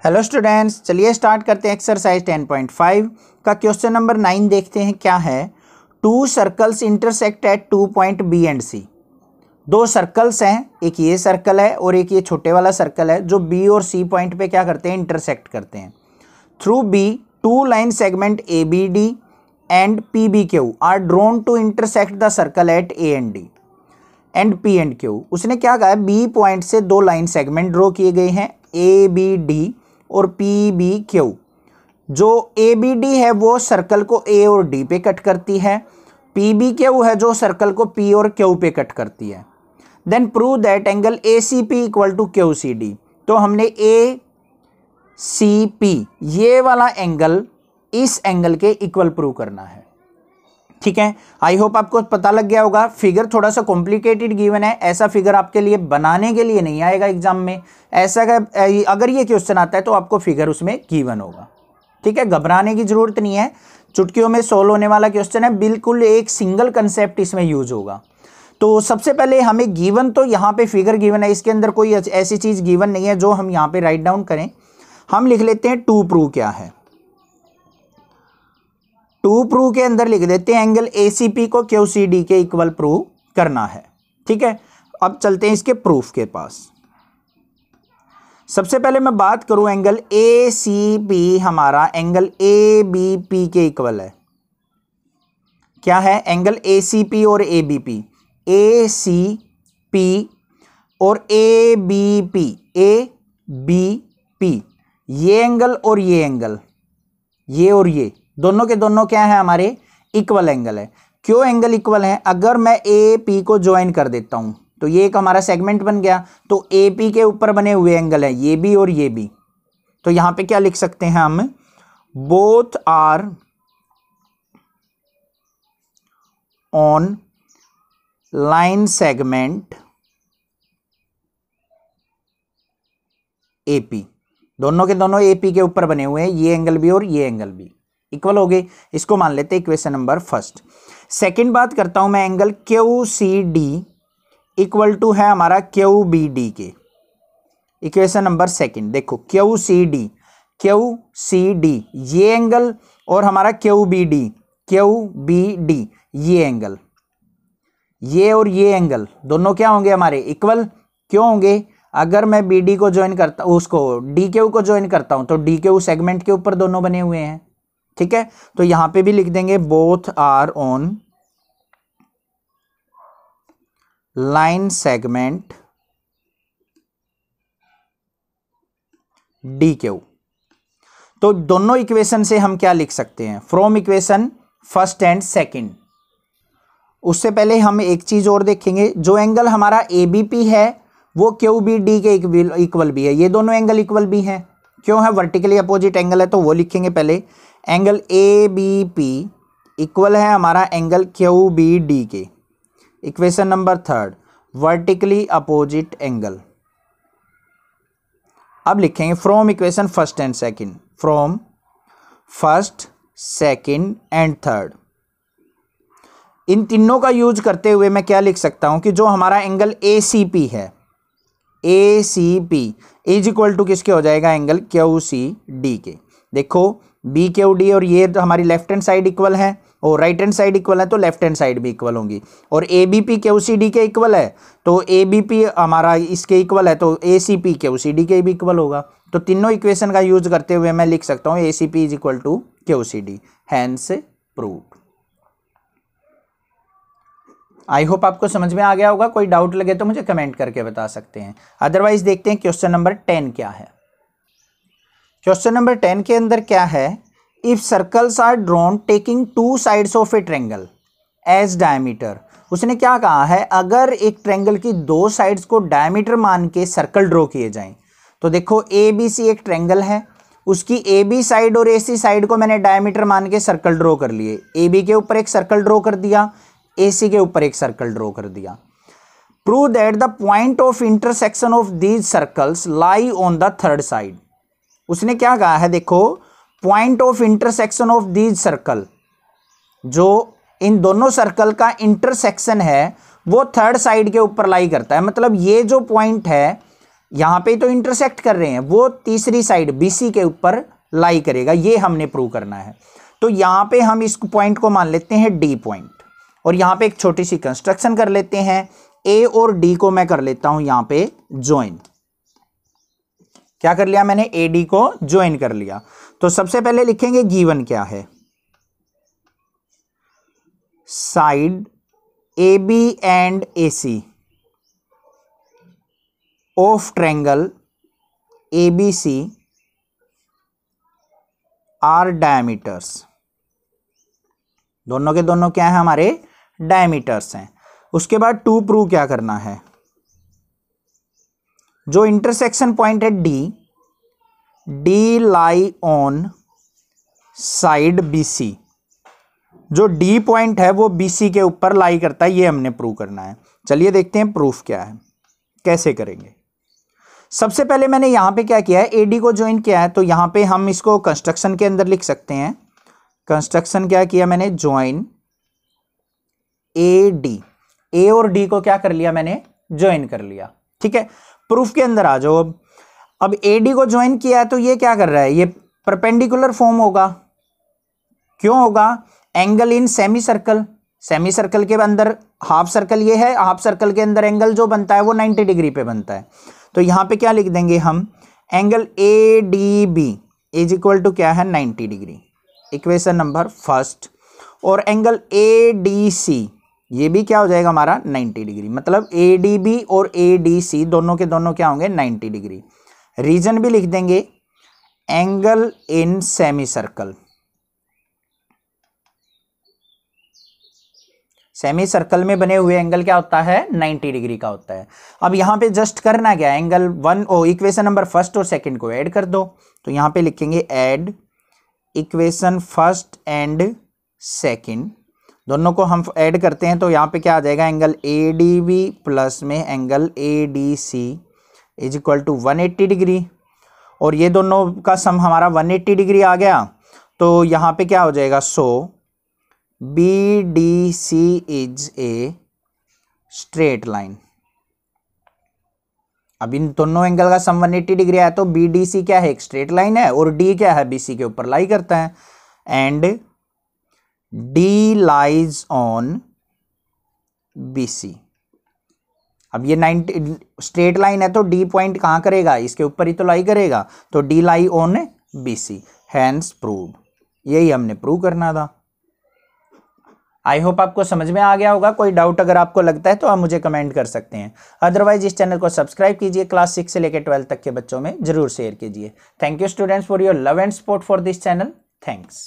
Hello students, चलिए start करते हैं एक्सरसाइज 10.5 का क्वेश्चन नंबर 9 देखते हैं क्या है। Two circles intersect at 2 point B and C. दो सर्कल्स हैं, एक ये सर्कल है और एक ये छोटे वाला सर्कल है जो बी और सी पॉइंट पे क्या करते हैं, इंटरसेक्ट करते हैं। Through B two line segment A B D and P B Q R drawn to intersect the circle at A and D and P and Q. उसने क्या कहा है, बी पॉइंट से दो लाइन सेगमेंट ड्रॉ किए गए हैं, ए B D और पी बी क्यू। जो ए बी डी है वो सर्कल को ए और डी पे कट करती है, पी बी क्यू है जो सर्कल को पी और क्यू पे कट करती है। Then prove that angle A C P equal to Q C D. तो हमने ए सी पी ये वाला एंगल इस एंगल के इक्वल प्रूव करना है। ठीक है, आई होप आपको पता लग गया होगा। फिगर थोड़ा सा कॉम्प्लिकेटेड गिवन है, ऐसा फिगर आपके लिए बनाने के लिए नहीं आएगा एग्जाम में। ऐसा अगर ये क्वेश्चन आता है तो आपको फिगर उसमें गिवन होगा। ठीक है, घबराने की जरूरत नहीं है, चुटकियों में सोल्व होने वाला क्वेश्चन है, बिल्कुल एक सिंगल कंसेप्ट इसमें यूज होगा। तो सबसे पहले हमें गिवन, तो यहाँ पे फिगर गिवन है, इसके अंदर कोई ऐसी चीज गिवन नहीं है जो हम यहाँ पे राइट डाउन करें। हम लिख लेते हैं टू प्रूव क्या है। टू प्रूव के अंदर लिख देते हैं एंगल एसीपी को क्यूसीडी के इक्वल प्रूव करना है। ठीक है, अब चलते हैं इसके प्रूफ के पास। सबसे पहले मैं बात करूं, एंगल एसीपी हमारा एंगल एबीपी के इक्वल है। क्या है, एंगल एसीपी और एबीपी, एसीपी और एबीपी, एबीपी ये एंगल और ये एंगल, ये और ये दोनों के दोनों क्या है, हमारे इक्वल एंगल है। क्यों एंगल इक्वल है, अगर मैं ए पी को ज्वाइन कर देता हूं तो ये एक हमारा सेगमेंट बन गया, तो ए पी के ऊपर बने हुए एंगल है ये भी और ये भी। तो यहां पे क्या लिख सकते हैं हम, both are on line segment AP. दोनों के दोनों एपी के ऊपर बने हुए हैं, ये एंगल भी और ये एंगल भी इक्वल हो गए। इसको मान लेते हैं इक्वेशन नंबर फर्स्ट। सेकंड बात करता हूं मैं, angle Q C D equal to है हमारा क्यू बी डी के। इक्वेशन नंबर सेकंड देखो, क्यू सी डी ये एंगल और हमारा क्यू बी डी ये एंगल, ये और ये एंगल दोनों क्या होंगे हमारे इक्वल। क्यों होंगे, अगर मैं बी डी को ज्वाइन करता हूं, उसको डी क्यू को ज्वाइन करता हूं तो डी क्यू सेगमेंट के ऊपर दोनों बने हुए हैं। ठीक है, तो यहां पे भी लिख देंगे both are on line segment D Q. तो दोनों इक्वेशन से हम क्या लिख सकते हैं, from equation first and second. उससे पहले हम एक चीज और देखेंगे, जो एंगल हमारा एबीपी है वो क्यू बी डी के इक्वल भी है, ये दोनों एंगल इक्वल भी हैं। क्यों है, वर्टिकली अपोजिट एंगल है, तो वो लिखेंगे पहले। Angle A B P equal है हमारा एंगल क्यू बी डी के। Equation number third, vertically opposite angle. अब लिखेंगे from equation first and second, from first second and third. इन तीनों का यूज करते हुए मैं क्या लिख सकता हूं कि जो हमारा एंगल ए सी पी है, A C P is equal to किसके हो जाएगा, एंगल क्यू सी डी के। देखो बी क्यू डी और ये तो हमारी लेफ्ट हैंड साइड इक्वल है और राइट हैंड साइड इक्वल है, तो लेफ्ट हैंड साइड भी इक्वल होंगी। और A B P Q C D के इक्वल है, तो ए बी पी हमारा इसके इक्वल है, तो A C P Q C D के भी इक्वल होगा। तो तीनों इक्वेशन का यूज करते हुए मैं लिख सकता हूं A C P is equal to Q C D, hence proved. I hope आपको समझ में आ गया होगा। कोई डाउट लगे तो मुझे कमेंट करके बता सकते हैं, अदरवाइज देखते हैं क्वेश्चन नंबर 10 क्या है। क्वेश्चन नंबर 10 के अंदर क्या है, if circles are drawn taking two sides of a triangle as diameter. उसने क्या कहा है, अगर एक ट्रायंगल की दो साइड्स को डायमीटर मान के सर्कल ड्रॉ किए जाएं, तो देखो ए बी सी एक ट्रायंगल है, उसकी ए बी साइड और ए सी साइड को मैंने डायमीटर मान के सर्कल ड्रॉ कर लिए। ए बी के ऊपर एक सर्कल ड्रॉ कर दिया, ए सी के ऊपर एक सर्कल ड्रॉ कर दिया। Prove that the point of intersection of these circles lie on the third side. उसने क्या कहा है, देखो point of intersection of these circle, जो इन दोनों सर्कल का इंटरसेक्शन है वो थर्ड साइड के ऊपर लाई करता है। मतलब ये जो पॉइंट है यहां पे तो इंटरसेक्ट कर रहे हैं, वो तीसरी साइड BC के ऊपर लाई करेगा, ये हमने प्रूव करना है। तो यहां पे हम इस पॉइंट को मान लेते हैं D पॉइंट, और यहां पे एक छोटी सी कंस्ट्रक्शन कर लेते हैं। A और D को मैं कर लेता हूं यहां पे ज्वाइन। क्या कर लिया मैंने? AD को ज्वाइन कर लिया। तो सबसे पहले लिखेंगे गिवन क्या है, side AB and AC of triangle ABC are diameters. दोनों के दोनों क्या है? हमारे डायमीटर्स हैं। उसके बाद टू प्रूव क्या करना है, जो इंटरसेक्शन पॉइंट है D lie on side BC। जो D पॉइंट है वो BC के ऊपर लाई करता है, ये हमने प्रूव करना है। चलिए देखते हैं प्रूफ क्या है, कैसे करेंगे। सबसे पहले मैंने यहां पे क्या किया है, AD को ज्वाइन किया है, तो यहां पे हम इसको कंस्ट्रक्शन के अंदर लिख सकते हैं। कंस्ट्रक्शन क्या किया मैंने? ज्वाइन AD, A और D को क्या कर लिया मैंने? ज्वाइन कर लिया। ठीक है, प्रूफ के अंदर आ जाओ। अब AD को ज्वाइन किया है तो ये क्या कर रहा है? ये परपेंडिकुलर फॉर्म होगा। क्यों होगा? Angle in semi circle, semi circle के अंदर हाफ सर्कल ये है, हाफ सर्कल के अंदर एंगल जो बनता है वो 90 डिग्री पे बनता है। तो यहां पे क्या लिख देंगे हम? Angle ADB is equal to क्या है? 90 डिग्री, इक्वेशन नंबर फर्स्ट। और एंगल ADC ये भी क्या हो जाएगा हमारा? 90 डिग्री। मतलब ADB और ADC दोनों के दोनों क्या होंगे? 90 डिग्री। रीजन भी लिख देंगे, angle in semi circle. Semi circle में बने हुए एंगल क्या होता है? 90 डिग्री का होता है। अब यहां पे जस्ट करना क्या है? एंगल इक्वेशन नंबर फर्स्ट और सेकंड को ऐड कर दो। तो यहां पे लिखेंगे add equation first and second, दोनों को हम ऐड करते हैं। तो यहां पे क्या आ जाएगा? एंगल ADB प्लस में angle ADC is equal to 180 degree, और ये दोनों का सम हमारा 180 डिग्री आ गया। तो यहां पे क्या हो जाएगा? सो BDC is a straight line. अब इन दोनों एंगल का सम 180 डिग्री है, तो BDC क्या है? एक स्ट्रेट लाइन है, और D क्या है? BC के ऊपर लाई करता है। And D lies on BC। अब ये 90 स्ट्रेट लाइन है, तो D पॉइंट कहां करेगा? इसके ऊपर ही तो लाई करेगा। तो D lie on BC, hence proved. यही हमने प्रूव करना था। आई होप आपको समझ में आ गया होगा। कोई डाउट अगर आपको लगता है तो आप मुझे कमेंट कर सकते हैं। अदरवाइज इस चैनल को सब्सक्राइब कीजिए। क्लास 6 से लेकर 12 तक के बच्चों में जरूर शेयर कीजिए। Thank you students for your love and support for this channel. Thanks.